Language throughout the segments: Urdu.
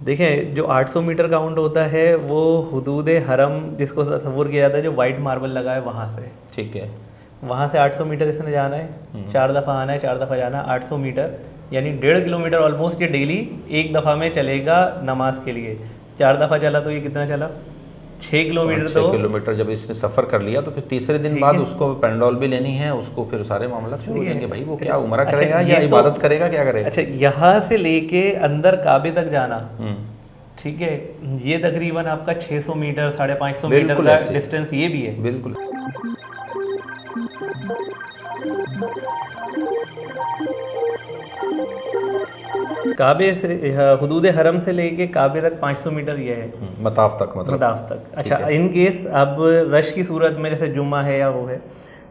دیکھیں جو 800 میٹر کا اونٹ ہوتا ہے وہ حدود حرم جس کو تصور کیا جاتا ہے جو وائٹ ماربل لگا ہے وہاں سے، ٹھیک ہے، وہاں سے 800 میٹر اس نے جانا ہے، 4 دفعہ آنا ہے، 4 دفعہ جانا ہے، 800 میٹر یعنی 1.5 کلومیٹر آلموسٹ یہ ڈیلی ایک دفعہ میں چلے گا نماز کے لیے. 4 دفعہ چلا تو یہ کتنا چلا؟ 6 کلومیٹر. 6 کلومیٹر جب اس نے سفر کر لیا تو پھر تیسرے دن بعد اس کو پینڈول بھی لینی ہے، اس کو پھر سارے معاملات شروع ہو جائیں گے. بھائی وہ کیا عمرہ کرے گا یا عبادت کرے گا، کیا کرے گا؟ اچھا یہاں سے لے کے اندر کعبے تک جانا، ٹھیک ہے، یہ تقریباً آپ کا 600 میٹر 550 میٹر کا ڈسٹینس یہ بھی ہے. بالکل. کعبے سے حدود حرم سے لے کے کعبے تک 500 میٹر یہ ہے، مطاف تک، مطاف تک. اچھا ان کیس اب رش کی صورت میں جیسے جمعہ ہے یا وہ ہے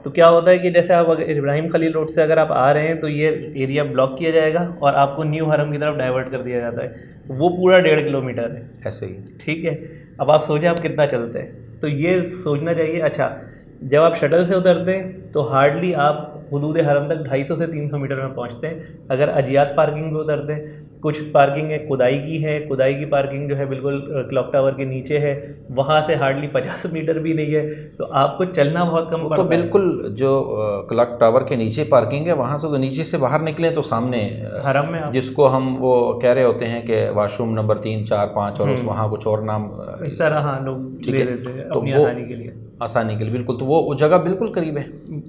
تو کیا ہوتا ہے کہ جیسے آپ ابراہیم خلیل روڈ سے اگر آپ آ رہے ہیں تو یہ ایریا بلاک کیا جائے گا اور آپ کو نیو حرم کی طرف ڈائیورٹ کر دیا جاتا ہے، وہ پورا 1.5 کلومیٹر ہے. ایسے ہی ٹھیک ہے. اب آپ سوچیں آپ کتنا چلتے ہیں، تو یہ سوچنا چاہیے. اچھا جب آپ شٹل سے اترتے ہیں تو ہارڈلی آپ حدود حرم تک 250 سے 300 میٹر میں پہنچتے ہیں. اگر اجیات پارکنگ پہ اترتے ہیں، کچھ پارکنگ ہے کدائی کی ہے، کدائی کی پارکنگ جو ہے بالکل کلاک ٹاور کے نیچے ہے، وہاں سے ہارڈلی 50 میٹر بھی نہیں ہے، تو آپ کو چلنا بہت کم پڑتا ہے. تو بالکل جو کلاک ٹاور کے نیچے پارکنگ ہے وہاں سے تو نیچے سے باہر نکلیں تو سامنے حرم میں جس کو ہم وہ کہہ رہے ہوتے ہیں کہ واش روم نمبر 3 4 5 اور اس وہاں کچھ اور نام اس طرح ہاں لوگ لے لیتے ہیں اپنی آسانی کے لیے. آسانی کے لیے بالکل. تو وہ جگہ بالکل قریب ہے،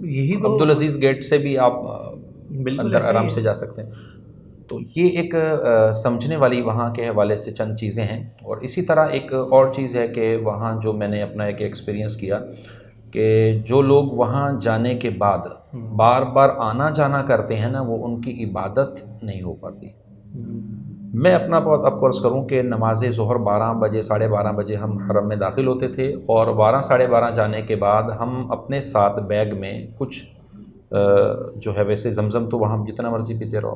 یہی تو عبدالعزیز گیٹ سے بھی آپ اندر آرام سے جا سکتے ہیں. تو یہ ایک سمجھنے والی وہاں کے حوالے سے چند چیزیں ہیں. اور اسی طرح ایک اور چیز ہے کہ وہاں جو میں نے اپنا ایک ایکسپیرینس کیا کہ جو لوگ وہاں جانے کے بعد بار بار آنا جانا کرتے ہیں نا، وہ ان کی عبادت نہیں ہو پاتی. میں اپنا بہت اب فرض کروں کہ نماز ظہر 12 بجے 12:30 بجے ہم حرم میں داخل ہوتے تھے، اور 12 12:30 جانے کے بعد ہم اپنے ساتھ بیگ میں کچھ جو ہے، ویسے زمزم تو وہاں جتنا مرضی پیتے رہو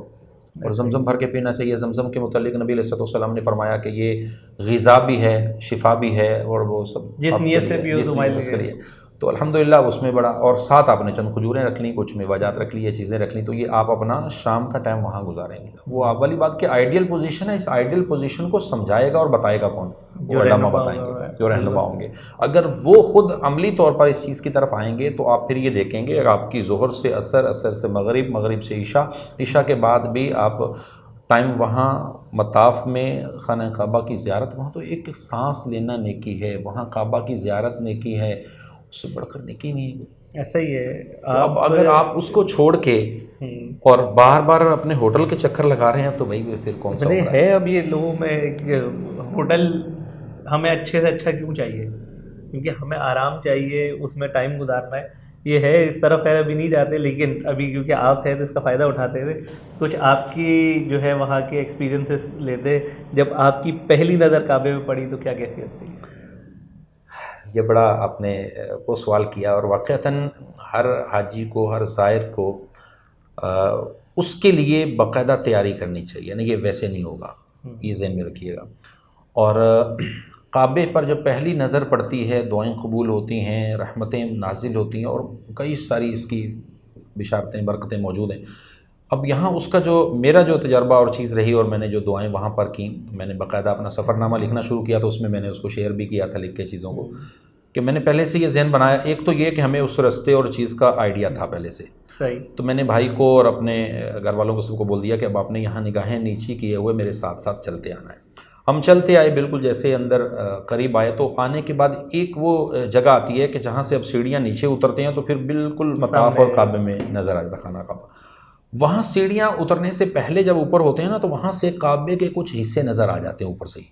اور زمزم بھر کے پینا چاہیے. زمزم کے متعلق نبی علیہ السلام نے فرمایا کہ یہ غذا بھی ہے، شفا بھی ہے، اور وہ سب جس نیت سے پیو کے لیے. تو الحمدللہ اس میں بڑا، اور ساتھ آپ نے چند کھجوریں رکھ لیں، کچھ میوجات رکھ لی، یہ چیزیں رکھ لیں، تو یہ آپ اپنا شام کا ٹائم وہاں گزاریں گے. وہ آپ والی بات کہ آئیڈیل پوزیشن ہے، اس آئیڈیل پوزیشن کو سمجھائے گا اور بتائے گا کون؟ وہ علامہ بتائیں گے، جو رہنما ہوں گے. اگر وہ خود عملی طور پر اس چیز کی طرف آئیں گے تو آپ پھر یہ دیکھیں گے اگر آپ کی ظہر سے عصر، عصر سے مغرب، مغرب سے عشاء، عشاء کے بعد بھی آپ ٹائم وہاں مطاف میں خانہ کعبہ کی زیارت، وہاں تو ایک سانس لینا نیکی ہے، وہاں کعبہ کی زیارت نیکی ہے، اس سے بڑھ کر نیکی نہیں ہے. ایسا ہی ہے. تو اب اگر آپ اس کو چھوڑ کے اور بار بار اپنے ہوٹل کے چکر لگا رہے ہیں تو بھائی پھر کون سا ہے. اب یہ لوگوں میں ہوٹل ہمیں اچھے سے اچھا کیوں چاہیے؟ کیونکہ ہمیں آرام چاہیے، اس میں ٹائم گزارنا ہے. یہ ہے اس طرف خیر ابھی نہیں جاتے، لیکن ابھی کیونکہ آپ ہیں تو اس کا فائدہ اٹھاتے ہوئے کچھ آپ کی جو ہے وہاں کے ایکسپیرینسز لیتے. جب آپ کی پہلی نظر کعبے میں پڑی تو کیا کیفیت تھی؟ یہ بڑا آپ نے وہ سوال کیا، اور واقعتاً ہر حاجی کو، ہر زائر کو اس کے لیے باقاعدہ تیاری کرنی چاہیے، یعنی یہ ویسے نہیں ہوگا، یہ ذہن میں رکھیے گا. اور کعبے پر جب پہلی نظر پڑتی ہے دعائیں قبول ہوتی ہیں، رحمتیں نازل ہوتی ہیں، اور کئی ساری اس کی بشارتیں، برکتیں موجود ہیں. اب یہاں اس کا جو میرا جو تجربہ اور چیز رہی، اور میں نے جو دعائیں وہاں پر کیں، میں نے باقاعدہ اپنا سفر نامہ لکھنا شروع کیا تو اس میں نے اس کو شیئر بھی کیا تھا لکھ کے چیزوں کو، کہ میں نے پہلے سے یہ ذہن بنایا. ایک تو یہ کہ ہمیں اس رستے اور چیز کا آئیڈیا تھا پہلے سے صحیح، تو میں نے بھائی کو اور اپنے گھر والوں کو سب کو بول دیا کہ اب آپ نے یہاں نگاہیں نیچی کیے ہوئے میرے ساتھ ساتھ چلتے آنا ہے. ہم چلتے آئے، بالکل جیسے اندر قریب آئے تو آنے کے بعد ایک وہ جگہ آتی ہے کہ جہاں سے اب سیڑھیاں نیچے اترتے ہیں تو پھر بالکل مطاف اور کعبے میں نظر آ جاتا خانہ کعبہ. وہاں سیڑھیاں اترنے سے پہلے جب اوپر ہوتے ہیں نا تو وہاں سے کعبے کے کچھ حصے نظر آ جاتے ہیں اوپر سے ہی.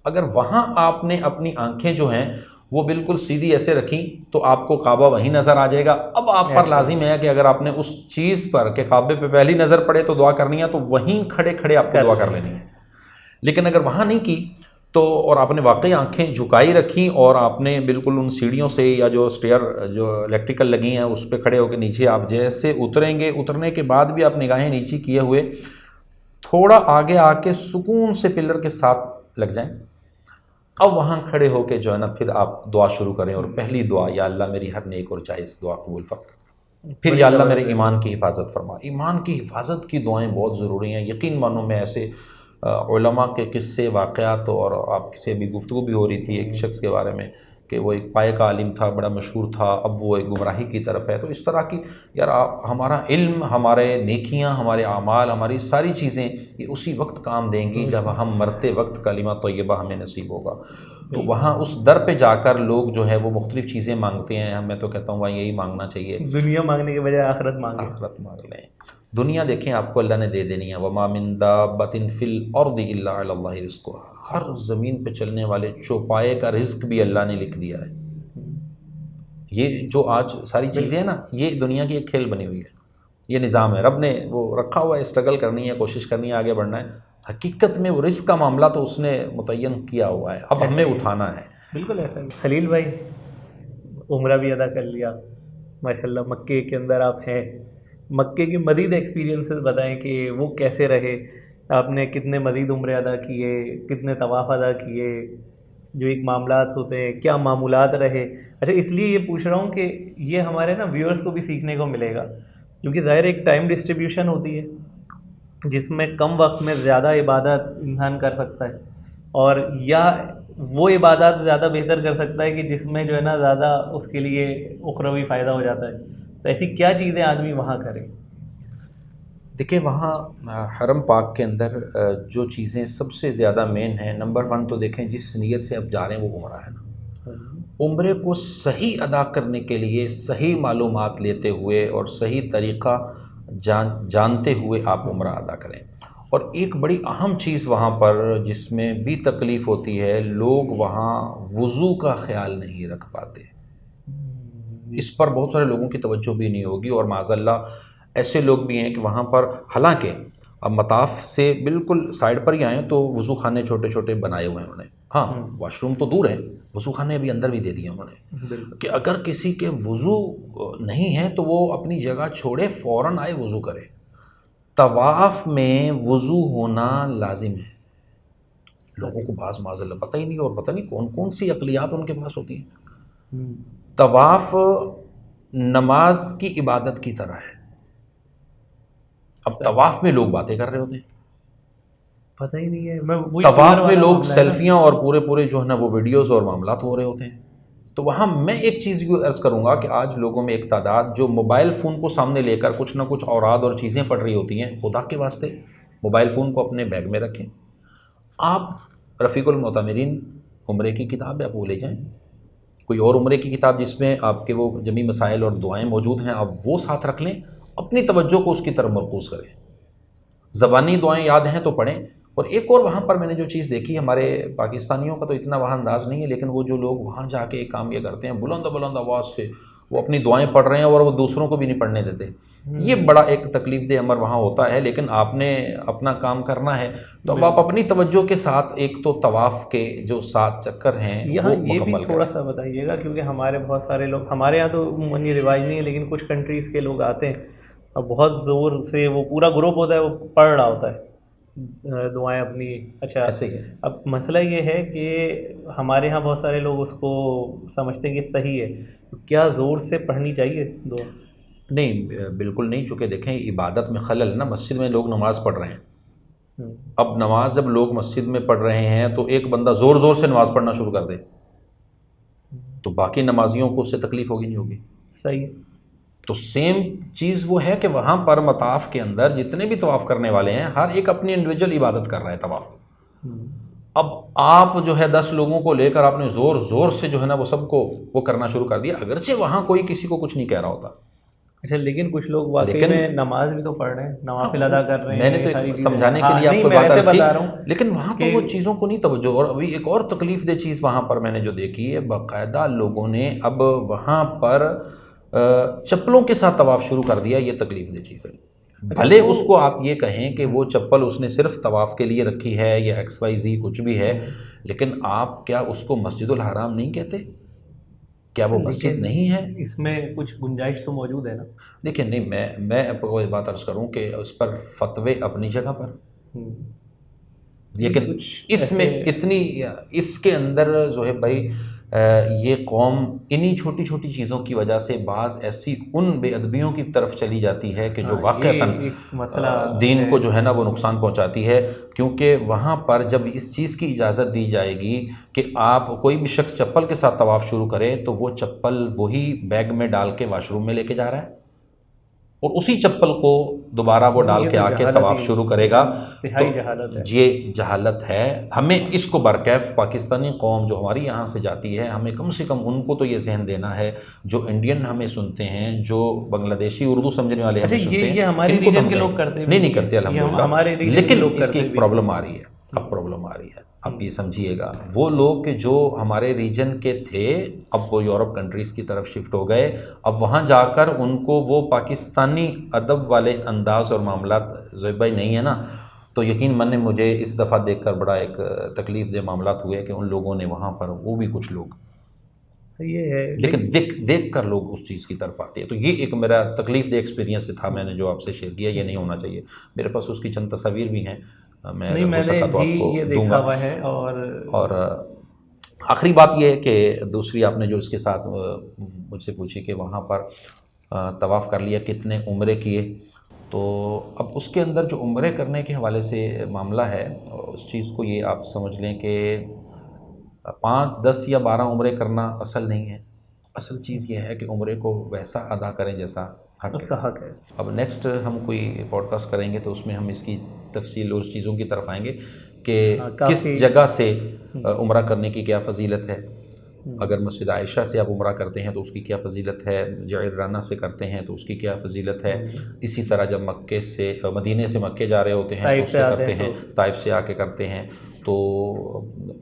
اگر وہاں آپ نے اپنی آنکھیں جو ہیں وہ بالکل سیدھی ایسے رکھیں تو آپ کو کعبہ وہیں نظر آ جائے گا. اب آپ پر لازم ہے کہ اگر آپ نے اس چیز پر کہ کعبے پہ پہلی نظر پڑے تو دعا کرنی ہے تو وہیں کھڑے کھڑے آپ کو دعا کر لینی ہے. لیکن اگر وہاں نہیں کی تو، اور آپ نے واقعی آنکھیں جھکائی رکھیں اور آپ نے بالکل ان سیڑھیوں سے یا جو اسٹیئر جو الیکٹریکل لگی ہیں اس پہ کھڑے ہو کے نیچے آپ جیسے اتریں گے، اترنے کے بعد بھی آپ نگاہیں نیچی کیے ہوئے تھوڑا آگے آ کے سکون سے پلر کے ساتھ لگ جائیں. اب وہاں کھڑے ہو کے جو ہے نا پھر آپ دعا شروع کریں، اور پہلی دعا یا اللہ میری ہر نیک اور جائز دعا قبول فرما. پھر یا اللہ میرے ایمان کی حفاظت فرما. ایمان کی حفاظت کی دعائیں بہت ضروری ہیں. یقین مانو میں ایسے علماء کے قصے واقعات، اور آپ سے بھی گفتگو بھی ہو رہی تھی ایک شخص کے بارے میں کہ وہ ایک پائے کا عالم تھا، بڑا مشہور تھا، اب وہ ایک گمراہی کی طرف ہے. تو اس طرح کی یار ہمارا علم، ہمارے نیکیاں، ہمارے اعمال، ہماری ساری چیزیں یہ اسی وقت کام دیں گی جب ہم مرتے وقت کلمہ طیبہ ہمیں نصیب ہوگا. تو وہاں اس در پہ جا کر لوگ جو ہے وہ مختلف چیزیں مانگتے ہیں. میں تو کہتا ہوں وہاں یہی مانگنا چاہیے، دنیا مانگنے کے بجائے آخرت مانگیں. آخرت مانگ لیں. دنیا دیکھیں آپ کو اللہ نے دے دینی ہے. وما من دابۃ فی الارض الا علی اللہ رزقها. ہر زمین پہ چلنے والے چوپائے کا رزق بھی اللہ نے لکھ دیا ہے. یہ جو آج ساری چیزیں ہیں نا، یہ دنیا کی ایک کھیل بنی ہوئی ہے، یہ نظام ہے. رب نے وہ رکھا ہوا ہے، اسٹرگل کرنی ہے، کوشش کرنی ہے، آگے بڑھنا ہے. حقیقت میں وہ رزق کا معاملہ تو اس نے متعین کیا ہوا ہے، اب ہمیں اٹھانا ہے. بالکل ایسا ہی. خلیل بھائی، عمرہ بھی ادا کر لیا ماشاءاللہ، مکے کے اندر آپ ہیں. مکے کی مزید ایکسپیرینسز بتائیں کہ وہ کیسے رہے، آپ نے کتنے مزید عمرے ادا کیے، کتنے طواف ادا کیے، جو ایک معاملات ہوتے ہیں کیا معمولات رہے. اچھا، اس لیے یہ پوچھ رہا ہوں کہ یہ ہمارے نا ویورز کو بھی سیکھنے کو ملے گا، کیونکہ ظاہر ایک ٹائم ڈسٹریبیوشن ہوتی ہے جس میں کم وقت میں زیادہ عبادت انسان کر سکتا ہے، اور یا وہ عبادات زیادہ بہتر کر سکتا ہے کہ جس میں جو ہے نا زیادہ اس کے لیے اخروی فائدہ ہو جاتا ہے. تو ایسی کیا چیزیں آدمی وہاں کرے؟ دیکھیں وہاں حرم پاک کے اندر جو چیزیں سب سے زیادہ مین ہیں، نمبر 1 تو دیکھیں جس نیت سے اب جا رہے ہیں وہ عمرہ ہے نا. عمرے کو صحیح ادا کرنے کے لیے صحیح معلومات لیتے ہوئے اور صحیح طریقہ جانتے ہوئے آپ عمرہ ادا کریں. اور ایک بڑی اہم چیز وہاں پر جس میں بھی تکلیف ہوتی ہے، لوگ وہاں وضو کا خیال نہیں رکھ پاتے. اس پر بہت سارے لوگوں کی توجہ بھی نہیں ہوگی، اور معاذ اللہ ایسے لوگ بھی ہیں کہ وہاں پر حالانکہ اب مطاف سے بالکل سائڈ پر ہی آئیں تو وضو خانے چھوٹے چھوٹے بنائے ہوئے ہیں انہوں نے. ہاں واش روم تو دور ہے، وضو خانے ابھی اندر بھی دے دیے انہوں نے کہ اگر کسی کے وضو نہیں ہے تو وہ اپنی جگہ چھوڑے فوراً آئے وضو کرے. طواف میں وضو ہونا لازم ہے. لوگوں کو بعض معاذ اللہ پتہ ہی نہیں، اور پتہ نہیں کون کون سی عقلیات ان کے پاس ہوتی ہیں. طواف نماز کی عبادت کی طرح ہے. اب طواف میں لوگ باتیں کر رہے ہوتے ہیں، پتہ ہی نہیں ہے. طواف میں لوگ سیلفیاں اور پورے جو ہے نا وہ ویڈیوز اور معاملات ہو رہے ہوتے ہیں. تو وہاں میں ایک چیز یہ عرض کروں گا کہ آج لوگوں میں ایک تعداد جو موبائل فون کو سامنے لے کر کچھ نہ کچھ اوراد اور چیزیں پڑھ رہی ہوتی ہیں. خدا کے واسطے موبائل فون کو اپنے بیگ میں رکھیں. آپ رفیق المعتمرین عمرے کی کتاب ہے، آپ وہ لے جائیں. کوئی اور عمرے کی کتاب جس میں آپ کے وہ جمی مسائل اور دعائیں موجود ہیں، آپ وہ ساتھ رکھ لیں. اپنی توجہ کو اس کی طرف مرکوز کریں. زبانی دعائیں یاد ہیں تو پڑھیں. اور ایک اور وہاں پر میں نے جو چیز دیکھی، ہمارے پاکستانیوں کا تو اتنا وہاں انداز نہیں ہے، لیکن وہ جو لوگ وہاں جا کے ایک کام یہ کرتے ہیں، بلند آواز سے وہ اپنی دعائیں پڑھ رہے ہیں اور وہ دوسروں کو بھی نہیں پڑھنے دیتے. یہ بڑا ایک تکلیف دہ امر وہاں ہوتا ہے. لیکن آپ نے اپنا کام کرنا ہے تو اب آپ اپنی توجہ کے ساتھ ایک تو طواف کے جو 7 چکر ہیں یہاں یہ بھی تھوڑا سا بتائیے گا، کیونکہ ہمارے بہت سارے لوگ، ہمارے یہاں تو عموماً یہ رواج نہیں ہے، لیکن کچھ کنٹریز کے لوگ آتے ہیں اور بہت زور سے وہ پورا گروپ ہوتا ہے وہ پڑھ رہا ہوتا ہے دعائیں اپنی. اچھا، ایسے ہی ہے. اب مسئلہ یہ ہے کہ ہمارے ہاں بہت سارے لوگ اس کو سمجھتے ہیں کہ صحیح ہے. کیا زور سے پڑھنی چاہیے دعا؟ نہیں، بالکل نہیں. چونکہ دیکھیں عبادت میں خلل ہے نا. مسجد میں لوگ نماز پڑھ رہے ہیں، اب نماز جب لوگ مسجد میں پڑھ رہے ہیں تو ایک بندہ زور سے نماز پڑھنا شروع کر دے تو باقی نمازیوں کو اس سے تکلیف ہوگی نہیں ہوگی؟ صحیح. تو سیم چیز وہ ہے کہ وہاں پر مطاف کے اندر جتنے بھی طواف کرنے والے ہیں ہر ایک اپنی انڈیویجول عبادت کر رہا ہے طواف. اب آپ جو ہے 10 لوگوں کو لے کر آپ نے زور سے جو ہے نا وہ سب کو وہ کرنا شروع کر دیا، اگرچہ وہاں کوئی کسی کو کچھ نہیں کہہ رہا ہوتا. اچھا، لیکن کچھ لوگ واقعی میں نماز بھی تو پڑھ رہے ہیں، نوافل ادا کر رہے ہیں. میں نے تو سمجھانے کے لیے آپ کو بات عرض کی، لیکن وہاں تو وہ چیزوں کو نہیں توجہ. اور ابھی ایک اور تکلیف دہ چیز وہاں پر میں نے جو دیکھی ہے، باقاعدہ لوگوں نے اب وہاں پر چپلوں کے ساتھ طواف شروع کر دیا. یہ تکلیف دہ چیز ہے. بھلے اس کو آپ یہ کہیں کہ وہ چپل اس نے صرف طواف کے لیے رکھی ہے یا XYZ کچھ بھی ہے، لیکن آپ کیا اس کو مسجد الحرام نہیں کہتے؟ کیا وہ مسجد نہیں ہے؟ اس میں کچھ گنجائش تو موجود ہے نا. دیکھیں نہیں، میں وہ بات عرض کروں کہ اس پر فتوے اپنی جگہ پر، لیکن اس میں اتنی اس کے اندر زہیب بھائی یہ قوم انہی چھوٹی چھوٹی چیزوں کی وجہ سے بعض ایسی ان بے ادبیوں کی طرف چلی جاتی ہے کہ جو واقعتاً دین کو جو ہے نا وہ نقصان پہنچاتی ہے، کیونکہ وہاں پر جب اس چیز کی اجازت دی جائے گی کہ آپ کوئی بھی شخص چپل کے ساتھ طواف شروع کرے تو وہ چپل وہی بیگ میں ڈال کے واش روم میں لے کے جا رہا ہے اور اسی چپل کو دوبارہ وہ ڈال کے آ کے طواف شروع کرے گا، تو یہ جہالت ہے۔ ہمیں اس کو برکیف پاکستانی قوم جو ہماری یہاں سے جاتی ہے، ہمیں کم سے کم ان کو تو یہ ذہن دینا ہے، جو انڈین ہمیں سنتے ہیں، جو بنگلہ دیشی اردو سمجھنے والے ہمیں سنتے ہیں، یہ ہمارے ریجن کے لوگ کرتے نہیں کرتے الحمدللہ، لیکن اس کی ایک پرابلم آ رہی ہے، اب پرابلم آ رہی ہے، اب یہ سمجھیے گا، وہ لوگ کہ جو ہمارے ریجن کے تھے اب وہ یورپ کنٹریز کی طرف شفٹ ہو گئے، اب وہاں جا کر ان کو وہ پاکستانی ادب والے انداز اور معاملات زہیب بھائی نہیں ہے نا، تو یقین مانیں مجھے اس دفعہ دیکھ کر بڑا ایک تکلیف دہ معاملات ہوئے کہ ان لوگوں نے وہاں پر وہ بھی کچھ لوگ یہ ہے، لیکن دیکھ کر لوگ اس چیز کی طرف آتے ہیں، تو یہ ایک میرا تکلیف دہ ایکسپیرینس تھا، میں نے جو آپ سے شیئر کیا، یہ نہیں ہونا چاہیے۔ میرے پاس اس کی چند تصاویر بھی ہیں، میں نے بھی یہ دیکھا ہوا ہے۔ اور آخری بات یہ ہے کہ دوسری آپ نے جو اس کے ساتھ مجھ سے پوچھی کہ وہاں پر طواف کر لیا، کتنے عمرے کیے، تو اب اس کے اندر جو عمرے کرنے کے حوالے سے معاملہ ہے، اس چیز کو یہ آپ سمجھ لیں کہ 5، 10 یا 12 عمرے کرنا اصل نہیں ہے، اصل چیز یہ ہے کہ عمرے کو ویسا ادا کریں جیسا اس کا حق ہے۔ اب نیکسٹ ہم کوئی پوڈ کاسٹ کریں گے تو اس میں ہم اس کی تفصیل اس چیزوں کی طرف آئیں گے کہ کس جگہ سے عمرہ کرنے کی کیا فضیلت ہے، اگر مسجد عائشہ سے آپ عمرہ کرتے ہیں تو اس کی کیا فضیلت ہے، جعرانہ سے کرتے ہیں تو اس کی کیا فضیلت ہے، اسی طرح جب مکے سے مدینے سے مکے جا رہے ہوتے ہیں تو اس سے کرتے ہیں، طائف سے آ کے کرتے ہیں، تو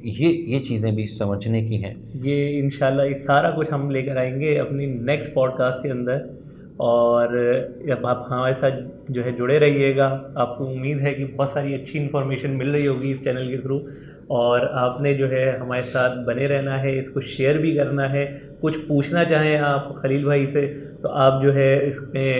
یہ چیزیں بھی سمجھنے کی ہیں۔ یہ انشاءاللہ یہ سارا کچھ ہم لے کر آئیں گے اپنی نیکسٹ پوڈ کاسٹ کے اندر، اور اب آپ ہمارے ساتھ جو ہے جڑے رہیے گا۔ آپ کو امید ہے کہ بہت ساری اچھی انفارمیشن مل رہی ہوگی اس چینل کے تھرو، اور آپ نے جو ہے ہمارے ساتھ بنے رہنا ہے، اس کو شیئر بھی کرنا ہے۔ کچھ پوچھنا چاہیں آپ خلیل بھائی سے تو آپ جو ہے اس میں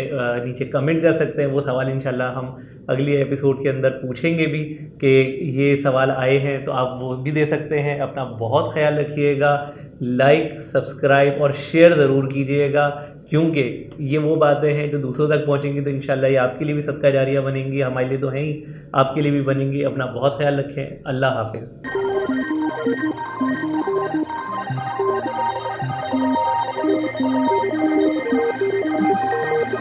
نیچے کمنٹ کر سکتے ہیں، وہ سوال انشاءاللہ ہم اگلی ایپیسوڈ کے اندر پوچھیں گے بھی کہ یہ سوال آئے ہیں، تو آپ وہ بھی دے سکتے ہیں۔ اپنا بہت خیال رکھیے گا، لائک، سبسکرائب اور شیئر ضرور کیجیے گا، کیونکہ یہ وہ باتیں ہیں جو دوسروں تک پہنچیں گی تو انشاءاللہ یہ آپ کے لیے بھی صدقہ جاریہ بنیں گی، ہمارے لیے تو ہیں ہی، آپ کے لیے بھی بنیں گی۔ اپنا بہت خیال رکھیں، اللہ حافظ۔